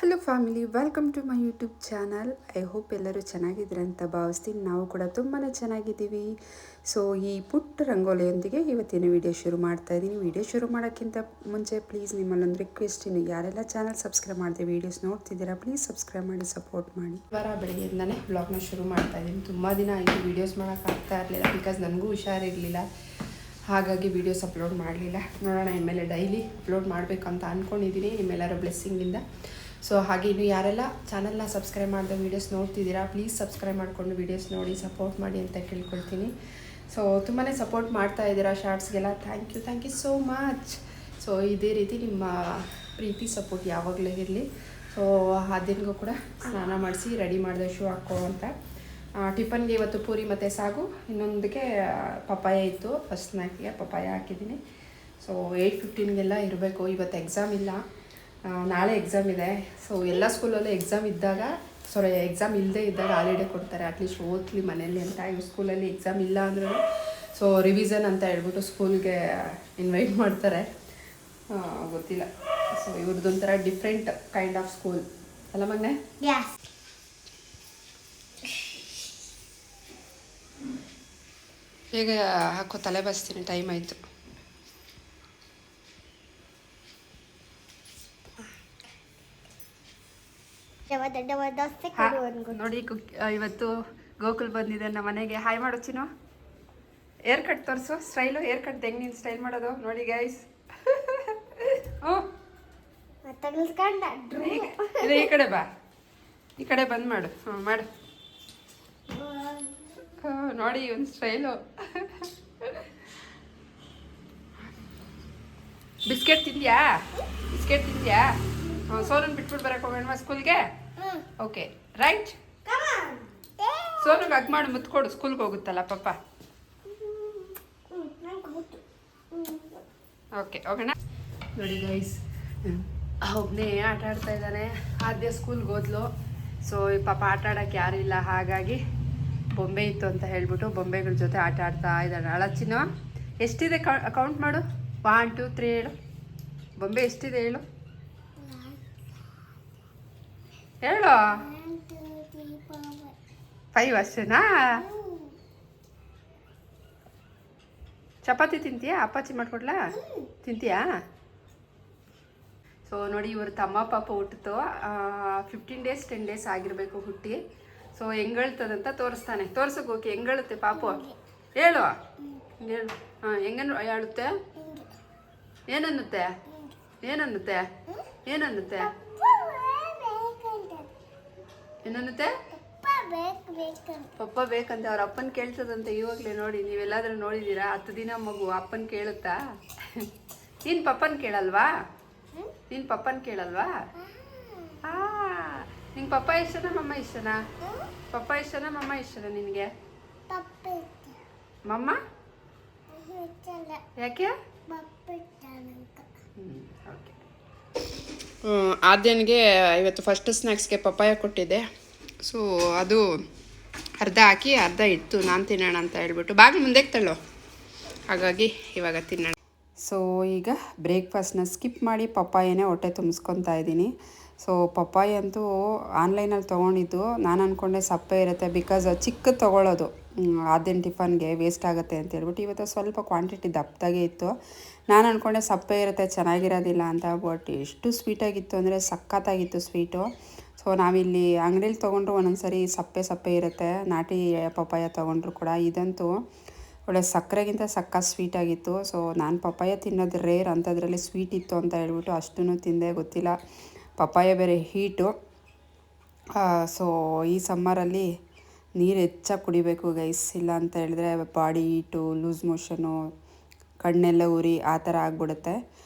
Hello family, welcome to my YouTube channel. I hope ಎಲ್ಲರೂ ಚೆನ್ನಾಗಿದ್ದೀರ ಅಂತ ಭಾವಿಸ್ತೀನಿ. ನಾವು ಕೂಡ ತುಂಬಾ ಚೆನ್ನಾಗಿದ್ದೀವಿ. ಸೊ ಈ ಪುಟ್ಟ ರಂಗೋಲಿಯೊಂದಿಗೆ ಇವತ್ತಿನ ವಿಡಿಯೋ ಶುರು ಮಾಡ್ತಾ ಇದ್ದೀನಿ. ವಿಡಿಯೋ ಶುರು ಮಾಡೋಕ್ಕಿಂತ ಮುಂಚೆ ಪ್ಲೀಸ್ ನಿಮ್ಮಲ್ಲೊಂದು ರಿಕ್ವೆಸ್ಟ್, ಯಾರೆಲ್ಲ ಚಾನಲ್ ಸಬ್ಸ್ಕ್ರೈಬ್ ಮಾಡಿದೆ ವೀಡಿಯೋಸ್ ನೋಡ್ತಿದ್ದೀರಾ ಪ್ಲೀಸ್ ಸಬ್ಸ್ಕ್ರೈಬ್ ಮಾಡಿ ಸಪೋರ್ಟ್ ಮಾಡಿ. ಬೆಳಗ್ಗೆಯಿಂದನೇ ವ್ಲಾಗ್ನ ಶುರು ಮಾಡ್ತಾ ಇದ್ದೀನಿ. ತುಂಬ ದಿನ ಆಯಿತು ವೀಡಿಯೋಸ್ ಮಾಡೋಕ್ಕಾಗ್ತಾ ಇರಲಿಲ್ಲ, ಬಿಕಾಸ್ ನನಗೂ ಹುಷಾರಿರಲಿಲ್ಲ. ಹಾಗಾಗಿ ವೀಡಿಯೋಸ್ ಅಪ್ಲೋಡ್ ಮಾಡಲಿಲ್ಲ. ನೋಡೋಣ ಇನ್ಮೇಲೆ ಡೈಲಿ ಅಪ್ಲೋಡ್ ಮಾಡಬೇಕಂತ ಅಂದ್ಕೊಂಡಿದ್ದೀನಿ ನಿಮ್ಮೆಲ್ಲರ ಬ್ಲೆಸ್ಸಿಂಗಿಂದ. ಸೊ ಹಾಗೆ ಇನ್ನು ಯಾರೆಲ್ಲ ಚಾನಲ್ನ ಸಬ್ಸ್ಕ್ರೈಬ್ ಮಾಡಿದ ವೀಡಿಯೋಸ್ ನೋಡ್ತಿದ್ದೀರಾ ಪ್ಲೀಸ್ ಸಬ್ಸ್ಕ್ರೈಬ್ ಮಾಡಿಕೊಂಡು ವೀಡಿಯೋಸ್ ನೋಡಿ ಸಪೋರ್ಟ್ ಮಾಡಿ ಅಂತ ಕೇಳ್ಕೊಳ್ತೀನಿ. ಸೊ ತುಂಬಾ ಸಪೋರ್ಟ್ ಮಾಡ್ತಾ ಇದ್ದೀರಾ ಶಾರ್ಟ್ಸ್ಗೆಲ್ಲ. Thank you so much. So ಇದೇ ರೀತಿ ನಿಮ್ಮ ಪ್ರೀತಿ ಸಪೋರ್ಟ್ ಯಾವಾಗಲೂ ಇರಲಿ. ಸೊ ಆದ್ಯನಿಗೂ ಕೂಡ ಸ್ನಾನ ಮಾಡಿಸಿ ರೆಡಿ ಮಾಡಿದೆ ಶೂ ಹಾಕೋ ಅಂತ. ಟಿಫನ್ಗೆ ಇವತ್ತು ಪೂರಿ ಮತ್ತು ಸಾಗು, ಇನ್ನೊಂದಕ್ಕೆ ಪಪ್ಪಾಯ ಇತ್ತು. ಫಸ್ಟ್ ಸ್ನ್ಯಾಕ್ಗೆ ಪಪ್ಪಾಯ ಹಾಕಿದ್ದೀನಿ. ಸೊ 8:15ಗೆಲ್ಲ ಇರಬೇಕು. ಇವತ್ತು ಎಕ್ಸಾಮ್ ಇಲ್ಲ, ನಾಳೆ ಎಕ್ಸಾಮ್ ಇದೆ. ಸೊ ಎಲ್ಲ ಸ್ಕೂಲಲ್ಲೂ ಎಕ್ಸಾಮ್ ಇಲ್ಲದೇ ಇದ್ದಾಗ ಹಾಲಿಡೇ ಕೊಡ್ತಾರೆ, ಅಟ್ಲೀಸ್ಟ್ ಓದ್ಲಿ ಮನೇಲಿ ಅಂತ. ಇವ್ರ ಸ್ಕೂಲಲ್ಲಿ ಎಕ್ಸಾಮ್ ಇಲ್ಲ ಅಂದ್ರೂ ಸೊ ರಿವಿಸನ್ ಅಂತ ಹೇಳ್ಬಿಟ್ಟು ಸ್ಕೂಲ್ಗೆ ಇನ್ವೈಟ್ ಮಾಡ್ತಾರೆ. ಗೊತ್ತಿಲ್ಲ. ಸೊ ಇವ್ರದ್ದೊಂಥರ ಡಿಫ್ರೆಂಟ್ ಕೈಂಡ್ ಆಫ್ ಸ್ಕೂಲ್ ಅಲ್ಲ ಮಗನೆ? ಹೇಗೆ ಹಾಕೋ ತಲೆ ಬಸ್ತೀನಿ, ಟೈಮ್ ಆಯಿತು. ನೋಡಿ ಇವತ್ತು ಗೋಕುಲ್ ಬಂದಿದೆ ನಮ್ಮ ಮನೆಗೆ. ಹಾಯ್ ಮಾಡು ಚಿನ್ನು. ಏರ್ ಕಟ್ ತೋರಿಸು, ಸ್ಟೈಲು ಏರ್ ಕಟ್ ಹೆಂಗೆ ನೀನು ಸ್ಟೈಲ್ ಮಾಡೋದು ನೋಡಿ ಗೈಸ್. ಈ ಕಡೆ ಬಾ, ಈ ಕಡೆ ಬಂದ್ ಮಾಡು. ಮಾಡು. ನೋಡಿ ಒಂದು ಸ್ಟೈಲು. ಬಿಸ್ಕೆಟ್ ತಿಂದ್ಯಾ? ಸೋನನ್ ಬಿಟ್ಬಿಟ್ಟು ಬರಕ್ಕೆ ಹೋಗೋಣ ಸ್ಕೂಲ್ಗೆ. Okay right. ಸೋನುಗೆ ಹಗ್ ಮಾಡು, ಮುತ್ಕೊಡು, ಸ್ಕೂಲ್ಗೆ ಹೋಗುತ್ತಲ್ಲ ಪಾಪ. ಓಕೆ ಹೋಗೋಣ. ನೋಡಿ ಗೈಸ್, ಒಬ್ಬನೇ ಆಟ ಆಡ್ತಾ ಇದ್ದಾನೆ. ಆದ್ಯ ಸ್ಕೂಲ್ಗೆ ಹೋದ್ಲು. ಸೊ ಈ ಪಾಪ ಆಟ ಆಡೋಕ್ಕೆ ಯಾರೂ ಇಲ್ಲ, ಹಾಗಾಗಿ ಬೊಂಬೆ ಇತ್ತು ಅಂತ ಹೇಳ್ಬಿಟ್ಟು ಬೊಂಬೆಗಳ ಜೊತೆ ಆಟ ಆಡ್ತಾ ಇದ್ದಾನೆ. ಅಳಚಿನ ಎಷ್ಟಿದೆ ಕೌಂಟ್ ಮಾಡು. 1 2 3 ಹೇಳು. ಬೊಂಬೆ ಎಷ್ಟಿದೆ ಹೇಳು. 5 ಅಷ್ಟೇನಾ? ಚಪಾತಿ ತಿಂತೀಯಾ? ಅಪ್ಪಾಚಿ ಮಾಡ್ಕೊಡ್ಲಾ? ತಿಂತೀಯಾ? ಸೊ ನೋಡಿ, ಇವರು ತಮ್ಮ ಪಾಪ ಹುಟ್ಟಿತು. 15 ಡೇಸ್ 10 ಡೇಸ್ ಆಗಿರಬೇಕು ಹುಟ್ಟಿ. ಸೊ ಹೆಂಗಳ್ತದಂತ ತೋರಿಸ್ತಾನೆ. ತೋರ್ಸೋಕೆ ಹೋಗಿ ಹೆಂಗಳುತ್ತೆ ಪಾಪು ಹೇಳು. ಹೆಂಗನ್ನು ಹೇಳುತ್ತೆ? ಏನನ್ನುತ್ತೆ? ಪಪ್ಪ ಬೇಕಂತ ಅವ್ರ ಅಪ್ಪನ ಕೇಳ್ತದಂತೆ ಇವಾಗಲೇ. ನೋಡಿ, ನೀವೆಲ್ಲಾದ್ರೂ ನೋಡಿದ್ದೀರಾ? 10 ದಿನ ಮಗು ಅಪ್ಪನ ಕೇಳುತ್ತಾ? ನೀನು ಪಪ್ಪನ ಕೇಳಲ್ವಾ? ನಿಂಗೆ ಪಪ್ಪ ಇಷ್ಟನಾ ಮಮ್ಮ ಇಷ್ಟನಾ? ಪಪ್ಪ ಇಷ್ಟನಾ ಮಮ್ಮ ಇಷ್ಟನಾ ನಿನಗೆ? ಮಮ್ಮ ಯಾಕೆ? ಓಕೆ. ಆದ್ಯನಿಗೆ ಇವತ್ತು ಫಸ್ಟ್ ಸ್ನ್ಯಾಕ್ಸ್ಗೆ ಪಪ್ಪಾಯ ಕೊಟ್ಟಿದ್ದೆ. ಸೊ ಅದು ಅರ್ಧ ಹಾಕಿ ಅರ್ಧ ಇಟ್ಟು ನಾನು ತಿನ್ನೋಣ ಅಂತ ಹೇಳ್ಬಿಟ್ಟು ಬಾಗಿಲು ಮುಂದೆ ತಳ್ಳೋ, ಹಾಗಾಗಿ ಇವಾಗ ತಿನ್ನೋಣ. ಸೊ ಈಗ ಬ್ರೇಕ್ಫಾಸ್ಟ್ನ ಸ್ಕಿಪ್ ಮಾಡಿ ಪಪ್ಪಾಯನೇ ಹೊಟ್ಟೆ ತುಂಬಿಸ್ಕೊತಾ ಇದ್ದೀನಿ. ಸೊ ಪಪ್ಪಾಯ ಅಂತೂ ಆನ್ಲೈನಲ್ಲಿ ತೊಗೊಂಡಿದ್ದು. ನಾನು ಅಂದ್ಕೊಂಡೆ ಸಪ್ಪೆ ಇರುತ್ತೆ, ಬಿಕಾಸ್ ಚಿಕ್ಕದು ತೊಗೊಳ್ಳೋದು ಆದ್ಯನ ಟಿಫನ್ಗೆ ವೇಸ್ಟ್ ಆಗುತ್ತೆ ಅಂತ ಹೇಳ್ಬಿಟ್ಟು. ಇವತ್ತು ಸ್ವಲ್ಪ ಕ್ವಾಂಟಿಟಿ ದಪ್ಪದಾಗೆ ಇತ್ತು. ನಾನು ಅಂದ್ಕೊಂಡೆ ಸಪ್ಪೆ ಇರುತ್ತೆ, ಚೆನ್ನಾಗಿರೋದಿಲ್ಲ ಅಂತ. ಬಟ್ ಎಷ್ಟು ಸ್ವೀಟಾಗಿತ್ತು ಅಂದರೆ ಸಖತ್ತಾಗಿತ್ತು ಸ್ವೀಟು. ಸೊ ನಾವಿಲ್ಲಿ ಅಂಗಡೀಲಿ ತೊಗೊಂಡ್ರು ಒಂದೊಂದು ಸರಿ ಸಪ್ಪೆ ಇರುತ್ತೆ, ನಾಟಿ ಪಪ್ಪಾಯ ತೊಗೊಂಡ್ರು ಕೂಡ. ಇದಂತೂ ಒಳ್ಳೆ ಸಕ್ಕರೆಗಿಂತ ಸ್ವೀಟಾಗಿತ್ತು. ಸೊ ನಾನು ಪಪ್ಪಾಯ ತಿನ್ನೋದು ರೇರ್, ಅಂಥದ್ರಲ್ಲಿ ಸ್ವೀಟ್ ಇತ್ತು ಅಂತ ಹೇಳ್ಬಿಟ್ಟು ಅಷ್ಟೂ ತಿಂದೆ. ಗೊತ್ತಿಲ್ಲ, ಪಪ್ಪಾಯ ಬೇರೆ ಹೀಟು. ಸೊ ಈ ಸಮ್ಮರಲ್ಲಿ ನೀರು ಹೆಚ್ಚಾಗಿ ಕುಡಿಬೇಕು ಗೈಸ್, ಇಲ್ಲ ಅಂತ ಹೇಳಿದ್ರೆ ಬಾಡಿ ಹೀಟು, ಲೂಸ್ ಮೋಷನು, ಕಣ್ಣೆಲ್ಲ ಉರಿ ಆ ಥರ ಆಗಿಬಿಡುತ್ತೆ.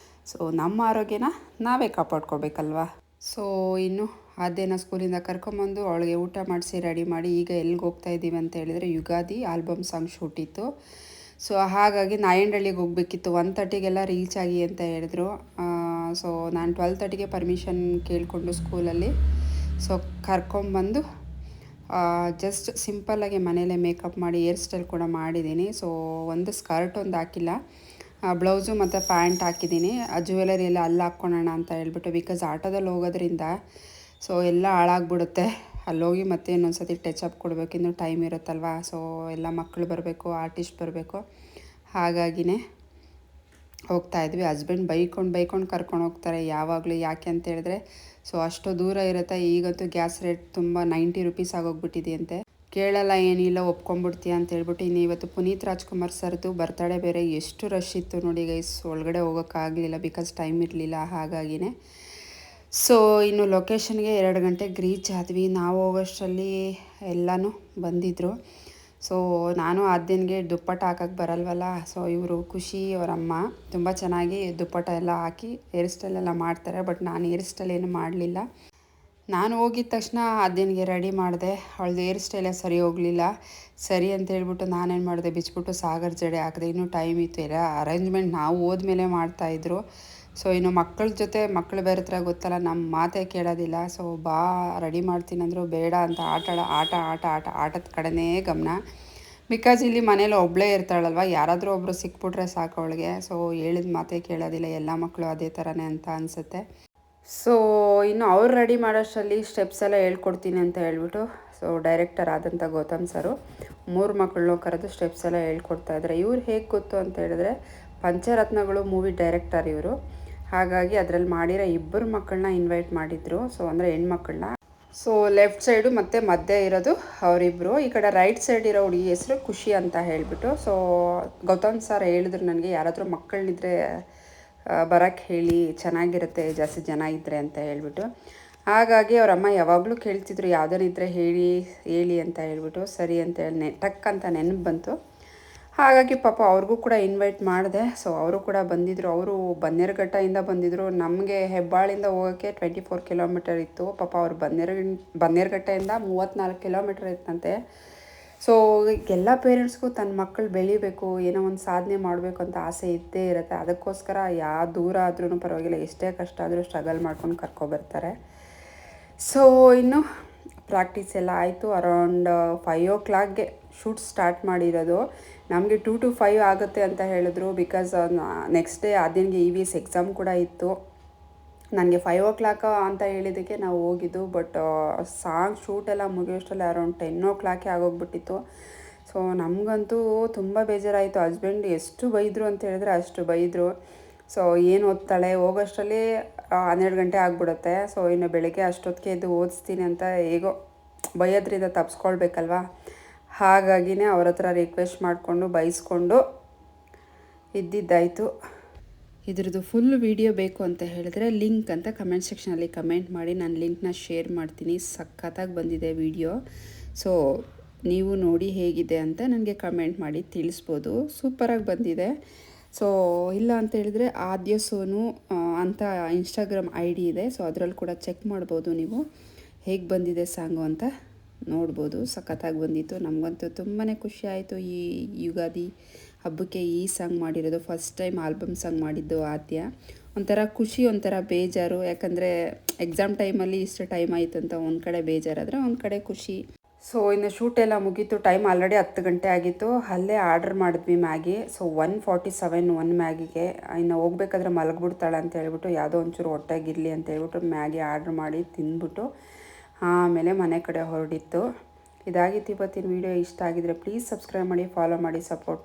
ಸೊ ನಮ್ಮ ಆರೋಗ್ಯನ ನಾವೇ ಕಾಪಾಡ್ಕೋಬೇಕಲ್ವಾ. ಸೊ ಇನ್ನು ಆದ್ಯನ ಸ್ಕೂಲಿಂದ ಕರ್ಕೊಂಬಂದು ಅವಳಿಗೆ ಊಟ ಮಾಡಿಸಿ ರೆಡಿ ಮಾಡಿ ಈಗ ಎಲ್ಲಿಗೆ ಹೋಗ್ತಾ ಇದ್ದೀವಿ ಅಂತ ಹೇಳಿದರೆ ಯುಗಾದಿ ಆಲ್ಬಮ್ ಸಾಂಗ್ ಶೂಟ್ ಇತ್ತು. ಸೊ ಹಾಗಾಗಿ ನಾಯಂಡಹಳ್ಳಿಗೆ ಹೋಗಬೇಕಿತ್ತು. 1:30ಗೆಲ್ಲ ರೀಚ್ ಆಗಿ ಅಂತ ಹೇಳಿದ್ರು. ಸೊ ನಾನು 12:30ಗೆ ಪರ್ಮಿಷನ್ ಕೇಳಿಕೊಂಡು ಸ್ಕೂಲಲ್ಲಿ ಸೊ ಕರ್ಕೊಂಬಂದು ಜಸ್ಟ್ ಸಿಂಪಲ್ಲಾಗಿ ಮನೇಲೇ ಮೇಕಪ್ ಮಾಡಿ ಹೇರ್ ಸ್ಟೈಲ್ ಕೂಡ ಮಾಡಿದ್ದೀನಿ. ಸೊ ಒಂದು ಸ್ಕರ್ಟ್ ಒಂದು ಹಾಕಿಲ್ಲ, ಬ್ಲೌಸು ಮತ್ತು ಪ್ಯಾಂಟ್ ಹಾಕಿದ್ದೀನಿ. ಜ್ಯುವೆಲರಿ ಎಲ್ಲ ಅಲ್ಲಿ ಹಾಕ್ಕೊಳ್ಳೋಣ ಅಂತ ಹೇಳ್ಬಿಟ್ಟು, ಬಿಕಾಸ್ ಆಟೋದಲ್ಲಿ ಹೋಗೋದ್ರಿಂದ ಸೊ ಎಲ್ಲ ಹಾಳಾಗ್ಬಿಡುತ್ತೆ. ಅಲ್ಲೋಗಿ ಮತ್ತೆ ಇನ್ನೊಂದು ಸತಿ ಟಚ್ ಅಪ್ ಕೊಡಬೇಕು, ಇನ್ನೂ ಟೈಮ್ ಇರುತ್ತಲ್ವ. ಸೊ ಎಲ್ಲ ಮಕ್ಕಳು ಬರಬೇಕು, ಆರ್ಟಿಸ್ಟ್ ಬರಬೇಕು, ಹಾಗಾಗಿನೇ ಹೋಗ್ತಾಯಿದ್ವಿ. ಹಸ್ಬೆಂಡ್ ಬೈಕೊಂಡು ಕರ್ಕೊಂಡು ಹೋಗ್ತಾರೆ ಯಾವಾಗಲೂ. ಯಾಕೆ ಅಂತ ಹೇಳಿದ್ರೆ ಸೊ ಅಷ್ಟು ದೂರ ಇರುತ್ತೆ. ಈಗಂತೂ ಗ್ಯಾಸ್ ರೇಟ್ ತುಂಬ 90 ರೂಪೀಸ್ ಆಗೋಗ್ಬಿಟ್ಟಿದೆಯಂತೆ. ಕೇಳಲ್ಲ ಏನಿಲ್ಲ ಒಪ್ಕೊಂಡ್ಬಿಡ್ತೀಯ ಅಂತ ಹೇಳ್ಬಿಟ್ಟು. ಇನ್ನು ಇವತ್ತು ಪುನೀತ್ ರಾಜ್ಕುಮಾರ್ ಸರ್ದು ಬರ್ತಡೇ ಬೇರೆ, ಎಷ್ಟು ರಶ್ ಇತ್ತು ನೋಡಿ ಗೈಸ್. ಒಳಗಡೆ ಹೋಗೋಕ್ಕಾಗಲಿಲ್ಲ, ಬಿಕಾಸ್ ಟೈಮ್ ಇರಲಿಲ್ಲ, ಹಾಗಾಗಿನೇ. ಸೊ ಇನ್ನು ಲೊಕೇಶನ್ಗೆ 2 ಗಂಟೆಗೆ ರೀಚ್ ಆದ್ವಿ. ನಾವು ಹೋಗೋಷ್ಟರಲ್ಲಿ ಎಲ್ಲನೂ ಬಂದಿದ್ದರು. ಸೊ ನಾನು ಆದ್ಯನಿಗೆ ದುಪ್ಪಟ್ಟ ಹಾಕೋಕ್ಕೆ ಬರಲ್ವಲ್ಲ. ಸೊ ಇವರು ಖುಷಿ ಅವರಮ್ಮ ತುಂಬ ಚೆನ್ನಾಗಿ ದುಪ್ಪಟ್ಟ ಎಲ್ಲ ಹಾಕಿ ಹೇರ್ ಸ್ಟೈಲ್ ಎಲ್ಲ ಮಾಡ್ತಾರೆ. ಬಟ್ ನಾನು ಹೇರ್ ಸ್ಟೈಲ್ ಏನು ಮಾಡಲಿಲ್ಲ. ನಾನು ಹೋಗಿದ ತಕ್ಷಣ ಆದ್ಯನಿಗೆ ರೆಡಿ ಮಾಡಿದೆ. ಅವಳದು ಹೇರ್ ಸ್ಟೈಲೇ ಸರಿ ಹೋಗಲಿಲ್ಲ. ಸರಿ ಅಂತ ಹೇಳ್ಬಿಟ್ಟು ನಾನೇನು ಮಾಡಿದೆ, ಬಿಚ್ಬಿಟ್ಟು ಸಾಗರ್ ಜಡೆ ಹಾಕಿದೆ. ಇನ್ನೂ ಟೈಮ್ ಇತ್ತು. ಎಲ್ಲ ಅರೇಂಜ್ಮೆಂಟ್ ನಾವು ಹೋದ್ಮೇಲೆ ಮಾಡ್ತಾಯಿದ್ರು. ಸೊ ಇನ್ನು ಮಕ್ಕಳ ಜೊತೆ, ಮಕ್ಕಳು ಬೇರೆ ಹತ್ರ ಗೊತ್ತಲ್ಲ, ನಮ್ಮ ಮಾತೇ ಕೇಳೋದಿಲ್ಲ. ಸೊ ಬಾ ರೆಡಿ ಮಾಡ್ತೀನಿ ಅಂದರು, ಬೇಡ ಅಂತ ಆಟದ ಕಡೆನೇ ಗಮನ. ಬಿಕಾಸ್ ಇಲ್ಲಿ ಮನೇಲಿ ಒಬ್ಬಳೇ ಇರ್ತಾಳಲ್ವ, ಯಾರಾದರೂ ಒಬ್ಬರು ಸಿಕ್ಬಿಟ್ರೆ ಸಾಕು ಅವಳಿಗೆ. ಸೊ ಹೇಳಿದ ಮಾತೇ ಕೇಳೋದಿಲ್ಲ. ಎಲ್ಲ ಮಕ್ಕಳು ಅದೇ ಥರನೇ ಅಂತ ಅನಿಸುತ್ತೆ. ಸೊ ಇನ್ನು ಅವ್ರು ರೆಡಿ ಮಾಡೋಷ್ಟರಲ್ಲಿ ಸ್ಟೆಪ್ಸ್ ಎಲ್ಲ ಹೇಳ್ಕೊಡ್ತೀನಿ ಅಂತ ಹೇಳ್ಬಿಟ್ಟು ಸೊ ಡೈರೆಕ್ಟರ್ ಆದಂಥ ಗೌತಮ್ ಸರು 3 ಮಕ್ಕಳನ್ನೂ ಕರೆದು ಸ್ಟೆಪ್ಸ್ ಎಲ್ಲ ಹೇಳ್ಕೊಡ್ತಾಯಿದ್ದಾರೆ. ಇವ್ರು ಹೇಗೆ ಗೊತ್ತು ಅಂತ ಹೇಳಿದ್ರೆ ಪಂಚರತ್ನಗಳು ಮೂವಿ ಡೈರೆಕ್ಟರ್ ಇವರು. ಹಾಗಾಗಿ ಅದರಲ್ಲಿ ಮಾಡಿರೋ 2 ಮಕ್ಕಳನ್ನ ಇನ್ವೈಟ್ ಮಾಡಿದರು. ಸೊ ಅಂದರೆ ಹೆಣ್ಮಕ್ಳನ್ನ. ಸೊ ಲೆಫ್ಟ್ ಸೈಡು ಮತ್ತು ಮಧ್ಯೆ ಇರೋದು ಅವರಿಬ್ಬರು. ಈ ಕಡೆ ರೈಟ್ ಸೈಡ್ ಇರೋ ಹುಡುಗಿ ಹೆಸರು ಖುಷಿ ಅಂತ ಹೇಳಿಬಿಟ್ಟು. ಸೊ ಗೌತಮ್ ಸರ್ ಹೇಳಿದ್ರು ನನಗೆ, ಯಾರಾದರೂ ಮಕ್ಕಳನ್ನಿದ್ರೆ ಬರೋಕ್ಕೆ ಹೇಳಿ, ಚೆನ್ನಾಗಿರುತ್ತೆ ಜಾಸ್ತಿ ಜನ ಇದ್ದರೆ ಅಂತ ಹೇಳ್ಬಿಟ್ಟು. ಹಾಗಾಗಿ ಅವರಮ್ಮ ಯಾವಾಗಲೂ ಕೇಳ್ತಿದ್ರು, ಯಾವುದನ್ನಿದ್ರೆ ಹೇಳಿ ಅಂತ ಹೇಳ್ಬಿಟ್ಟು. ಸರಿ ಅಂತ ಹೇಳಿ ಟಕ್ ಅಂತ ನೆನಪು ಬಂತು. ಹಾಗಾಗಿ ಪಾಪ ಅವ್ರಿಗೂ ಕೂಡ ಇನ್ವೈಟ್ ಮಾಡಿದೆ. ಸೊ ಅವರು ಕೂಡ ಬಂದಿದ್ದರು. ಅವರು ಬನ್ನೇರುಘಟ್ಟದಿಂದ ಬಂದಿದ್ದರು. ನಮಗೆ ಹೆಬ್ಬಾಳಿಂದ ಹೋಗೋಕ್ಕೆ 24 ಕಿಲೋಮೀಟರ್ ಇತ್ತು. ಪಾಪ ಅವರು ಬನ್ನೇರುಘಟ್ಟದಿಂದ 34 ಕಿಲೋಮೀಟರ್ ಇತ್ತಂತೆ. ಸೊ ಎಲ್ಲ ಪೇರೆಂಟ್ಸ್ಗೂ ತನ್ನ ಮಕ್ಕಳು ಬೆಳಿಬೇಕು, ಏನೋ ಒಂದು ಸಾಧನೆ ಮಾಡಬೇಕು ಅಂತ ಆಸೆ ಇದ್ದೇ ಇರುತ್ತೆ. ಅದಕ್ಕೋಸ್ಕರ ಯಾವ ದೂರ ಆದ್ರೂ ಪರವಾಗಿಲ್ಲ, ಎಷ್ಟೇ ಕಷ್ಟ ಆದರೂ ಸ್ಟ್ರಗಲ್ ಮಾಡ್ಕೊಂಡು ಕರ್ಕೊಬರ್ತಾರೆ. ಸೊ ಇನ್ನು ಪ್ರಾಕ್ಟೀಸ್ ಎಲ್ಲ ಆಯಿತು. ಅರೌಂಡ್ 5 o'clockಗೆ ಶೂಟ್ ಸ್ಟಾರ್ಟ್ ಮಾಡಿರೋದು. ನಮಗೆ 2 to 5 ಆಗುತ್ತೆ ಅಂತ ಹೇಳಿದ್ರು. ಬಿಕಾಸ್ ನೆಕ್ಸ್ಟ್ ಡೇ ಆದ್ಯನಿಗೆ EVS ಎಕ್ಸಾಮ್ ಕೂಡ ಇತ್ತು. ನನಗೆ 5 o'clock ಅಂತ ಹೇಳಿದ್ದಕ್ಕೆ ನಾವು ಹೋಗಿದ್ದು. ಬಟ್ ಸಾಂಗ್ ಶೂಟೆಲ್ಲ ಮುಗಿಯೋಷ್ಟರಲ್ಲಿ ಅರೌಂಡ್ 10 o'clock ಆಗೋಗ್ಬಿಟ್ಟಿತ್ತು. ಸೊ ನಮಗಂತೂ ತುಂಬ ಬೇಜಾರಾಯಿತು. ಹಸ್ಬೆಂಡ್ ಎಷ್ಟು ಬೈದರು ಅಂತ ಹೇಳಿದ್ರೆ ಅಷ್ಟು ಬೈದರು. ಸೊ ಏನು ಓದ್ತಾಳೆ, ಹೋಗೋಷ್ಟರಲ್ಲಿ 12 ಗಂಟೆ ಆಗಿಬಿಡುತ್ತೆ. ಸೊ ಇನ್ನು ಬೆಳಗ್ಗೆ ಅಷ್ಟೊತ್ತಿಗೆ ಎದ್ದು ಓದಿಸ್ತೀನಿ ಅಂತ ಹೇಗೋ ಬೈಯೋದ್ರಿಂದ ತಪ್ಪಿಸ್ಕೊಳ್ಬೇಕಲ್ವ. ಹಾಗಾಗಿನೇ ಅವ್ರ ಹತ್ರ ರಿಕ್ವೆಸ್ಟ್ ಮಾಡಿಕೊಂಡು ಬೈಸ್ಕೊಂಡು ಇದ್ದಿದ್ದಾಯಿತು. ಇದ್ರದ್ದು ಫುಲ್ ವಿಡಿಯೋ ಬೇಕು ಅಂತ ಹೇಳಿದ್ರೆ ಲಿಂಕ್ ಅಂತ ಕಮೆಂಟ್ ಸೆಕ್ಷನಲ್ಲಿ ಕಮೆಂಟ್ ಮಾಡಿ, ನಾನು ಲಿಂಕ್ನ ಶೇರ್ ಮಾಡ್ತೀನಿ. ಸಖತ್ತಾಗಿ ಬಂದಿದೆ ವಿಡಿಯೋ. ಸೊ ನೀವು ನೋಡಿ ಹೇಗಿದೆ ಅಂತ ನನಗೆ ಕಮೆಂಟ್ ಮಾಡಿ ತಿಳಿಸ್ಬೋದು. ಸೂಪರಾಗಿ ಬಂದಿದೆ. ಸೊ ಇಲ್ಲ ಅಂತ ಹೇಳಿದ್ರೆ ಆದ್ಯ ಸೋನು ಅಂತ ಇನ್ಸ್ಟಾಗ್ರಾಮ್ ID ಇದೆ. ಸೊ ಅದರಲ್ಲಿ ಕೂಡ ಚೆಕ್ ಮಾಡ್ಬೋದು ನೀವು, ಹೇಗೆ ಬಂದಿದೆ ಸಾಂಗು ಅಂತ ನೋಡ್ಬೋದು. ಸಖತ್ತಾಗಿ ಬಂದಿತ್ತು. ನಮಗಂತೂ ತುಂಬಾ ಖುಷಿ ಆಯಿತು. ಈ ಯುಗಾದಿ ಹಬ್ಬಕ್ಕೆ ಈ ಸಾಂಗ್ ಮಾಡಿರೋದು. ಫಸ್ಟ್ ಟೈಮ್ ಆಲ್ಬಮ್ ಸಾಂಗ್ ಮಾಡಿದ್ದು ಆದ್ಯ. ಒಂಥರ ಖುಷಿ, ಒಂಥರ ಬೇಜಾರು. ಯಾಕಂದರೆ ಎಕ್ಸಾಮ್ ಟೈಮಲ್ಲಿ ಇಷ್ಟು ಟೈಮ್ ಆಯಿತು ಅಂತ ಒಂದು ಕಡೆ ಬೇಜಾರಾದರೆ ಒಂದು ಕಡೆ ಖುಷಿ. ಸೊ ಇನ್ನು ಶೂಟೆಲ್ಲ ಮುಗೀತು. ಟೈಮ್ ಆಲ್ರೆಡಿ 10 ಗಂಟೆ ಆಗಿತ್ತು. ಅಲ್ಲೇ ಆರ್ಡ್ರ್ ಮಾಡಿದ್ವಿ ಮ್ಯಾಗಿ. ಸೊ 147 1 ಮ್ಯಾಗಿಗೆ. ಇನ್ನು ಹೋಗ್ಬೇಕಾದ್ರೆ ಮಲಗಿಬಿಡ್ತಾಳೆ ಅಂತ ಹೇಳ್ಬಿಟ್ಟು, ಯಾವುದೋ ಒಂಚೂರು ಹೊಟ್ಟೆಗಿರಲಿ ಅಂತ ಹೇಳ್ಬಿಟ್ಟು ಮ್ಯಾಗಿ ಆರ್ಡ್ರ್ ಮಾಡಿ ತಿಂದ್ಬಿಟ್ಟು ಆಮೇಲೆ ಮನೆ ಕಡೆ ಹೊರಡಿತ್ತು. ಇದಾಗಿತ್ತು ಇವತ್ತಿನ ವೀಡಿಯೋ. ಇಷ್ಟ ಆಗಿದ್ರೆ ಪ್ಲೀಸ್ ಸಬ್ಸ್ಕ್ರೈಬ್ ಮಾಡಿ, ಫಾಲೋ ಮಾಡಿ, ಸಪೋರ್ಟ್